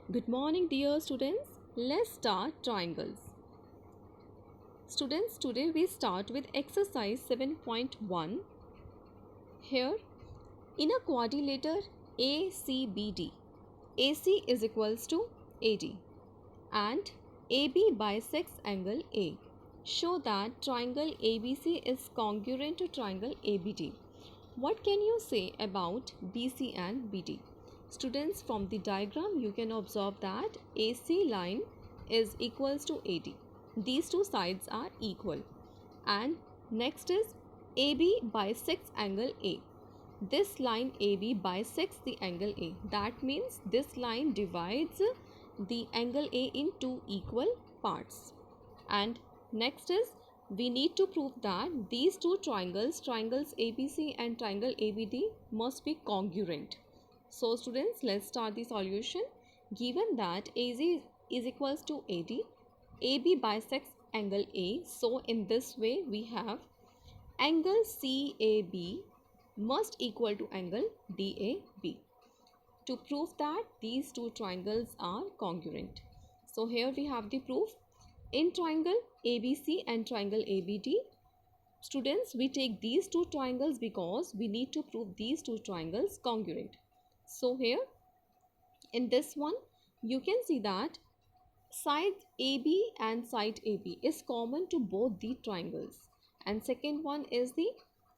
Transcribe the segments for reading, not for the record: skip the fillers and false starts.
Good morning, dear students. Let's start triangles. Students, today we start with exercise 7.1. Here, in a quadrilateral ACBD, AC is equals to AD and AB bisects angle A. Show that triangle ABC is congruent to triangle ABD. What can you say about BC and BD? Students, from the diagram you can observe that AC line is equals to AD. These two sides are equal. And next is AB bisects angle A. This line AB bisects the angle A. That means this line divides the angle A in two equal parts. And next is we need to prove that these two triangles ABC and triangle ABD must be congruent. So students, let's start the solution. Given that AC is equals to AD, AB bisects angle A, so in this way we have angle CAB must equal to angle DAB to prove that these two triangles are congruent. So here we have the proof. In triangle ABC and triangle ABD, students, we take these two triangles because we need to prove these two triangles congruent. So here in this one you can see that side AB and side AB is common to both the triangles, and second one is the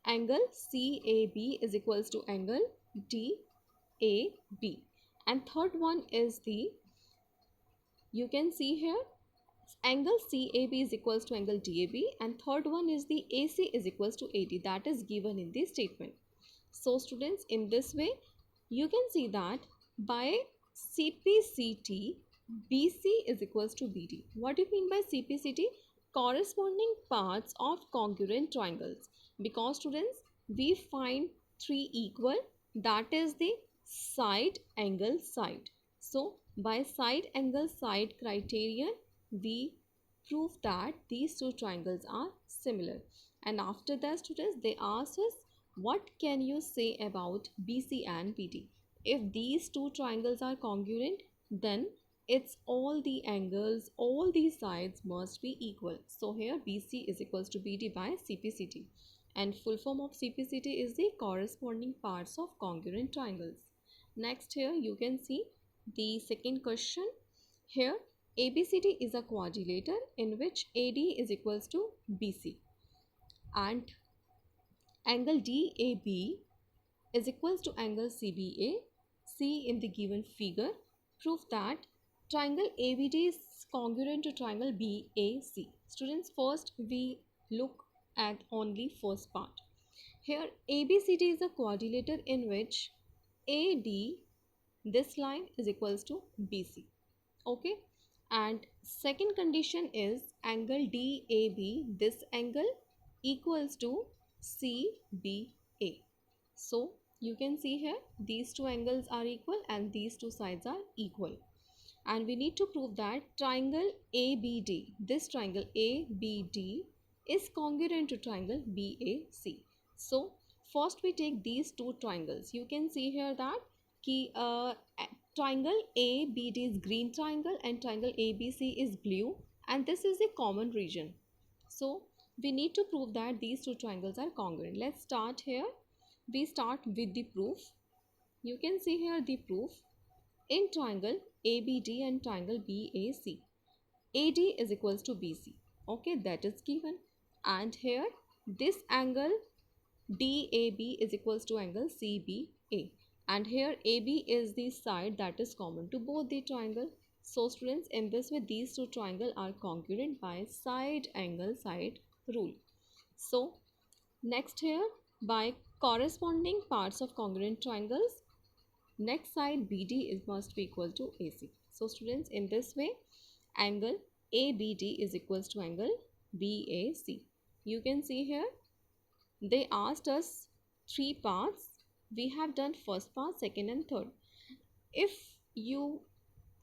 angle CAB is equals to angle DAB, and third one is the, you can see here, angle CAB is equals to angle DAB, and third one is the AC is equals to AD, that is given in the statement. So students, in this way you can see that by CPCT BC is equals to BD. What do you mean by CPCT? Corresponding parts of congruent triangles. Because students, we find three equal, that is the side angle side. So by side angle side criterion we prove that these two triangles are similar. And after that students, they ask us what can you say about BC and BD. If these two triangles are congruent, then it's all the angles, all these sides must be equal. So here BC is equals to BD by CPCT, and full form of CPCT is the corresponding parts of congruent triangles. Next, here you can see the second question. Here ABCD is a quadrilateral in which AD is equals to BC and angle DAB is equals to angle CBA. See in the given figure. Prove that triangle ABD is congruent to triangle BAC. Students, first we look at only first part. Here ABCD is a quadrilateral in which AD, this line, is equals to BC. Okay, and second condition is angle DAB, this angle, equals to CBA. So you can see here these two angles are equal and these two sides are equal, and we need to prove that triangle ABD, this triangle ABD, is congruent to triangle BAC. So first we take these two triangles. You can see here that triangle ABD is green triangle and triangle ABC is blue, and this is a common region. So we need to prove that these two triangles are congruent. Let's start here. We start with the proof. You can see here the proof. In triangle ABD and triangle BAC, AD is equals to BC. Okay, that is given. And here this angle DAB is equals to angle CBA, and here AB is the side that is common to both the triangle. So students, in this way these two triangles are congruent by side angle side rule. So next, here by corresponding parts of congruent triangles, next side BD is must be equal to AC. So students, in this way angle ABD is equals to angle BAC. You can see here they asked us three parts. We have done first part, second and third. If you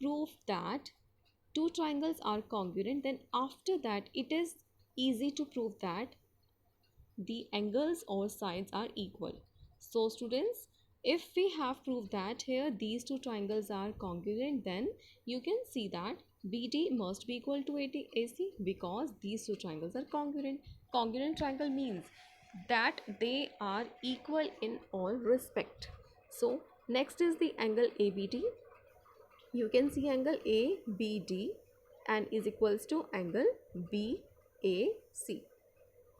prove that two triangles are congruent, then after that it is easy to prove that the angles or sides are equal. So students, If we have proved that here these two triangles are congruent, then you can see that BD must be equal to AC because these two triangles are congruent. Congruent triangle means that they are equal in all respect. So next is the angle ABD. You can see angle ABD and is equals to angle BAC.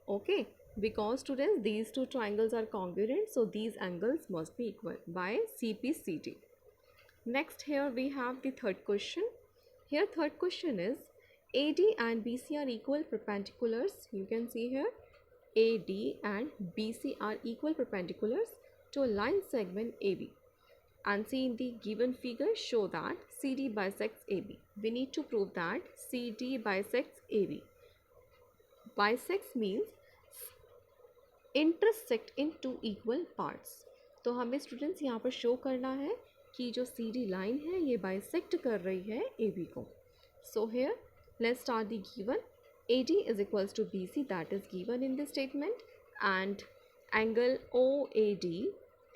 Okay, because students these two triangles are congruent, so these angles must be equal by CPCD. Next here we have the third question. Here third question is AD and BC are equal perpendiculars. You can see here AD and BC are equal perpendiculars to a line segment AB. And see in the given figure show that CD bisects AB. We need to prove that CD bisects AB. Bisects means intersect in two equal parts. तो हमें students यहाँ पर show करना है कि जो C D line है ये बाइसेक्ट कर रही है ए बी को. So here let's start the given A D is equals to B C, that is given in this statement, and angle O A D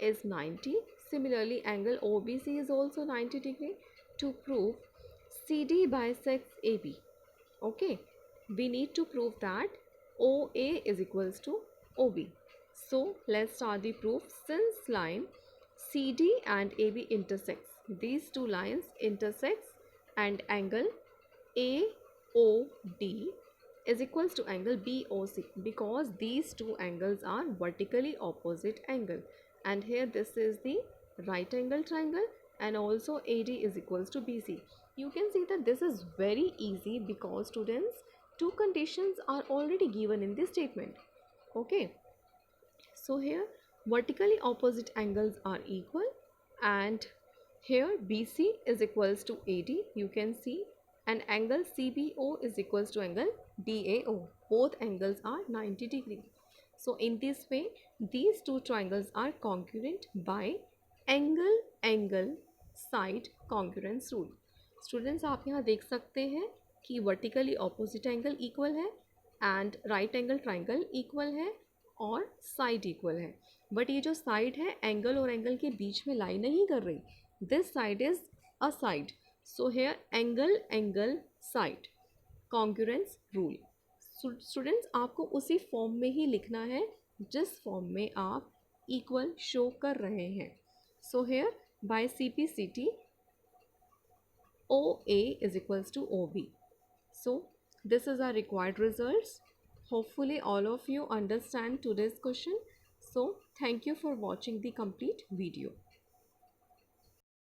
is 90. Similarly, angle OBC is also 90 degree. To prove CD bisects AB, okay, we need to prove that OA is equals to OB. So let's start the proof. Since line CD and AB intersects, these two lines intersects, and angle AOD is equals to angle BOC, because these two angles are vertically opposite angle, and here this is the right angle triangle, and also AD is equals to BC. You can see that this is very easy because students two conditions are already given in this statement. Okay, so here vertically opposite angles are equal, and here BC is equals to AD. You can see, and angle CBO is equals to angle DAO. Both angles are 90 degree. So in this way these two triangles are congruent by angle side congruence rule. Students आप यहाँ देख सकते हैं कि vertically opposite angle equal है and right angle triangle equal है और side equal है, बट ये जो साइड है एंगल और एंगल के बीच में लाई नहीं कर रही. This side is a side, so here angle side congruence rule. Students आपको उसी फॉर्म में ही लिखना है जिस फॉर्म में आप इक्वल शो कर रहे हैं. So here by CPCT OA is equals to OB. So this is our required results. Hopefully all of you understand today's question. So thank you for watching the complete video.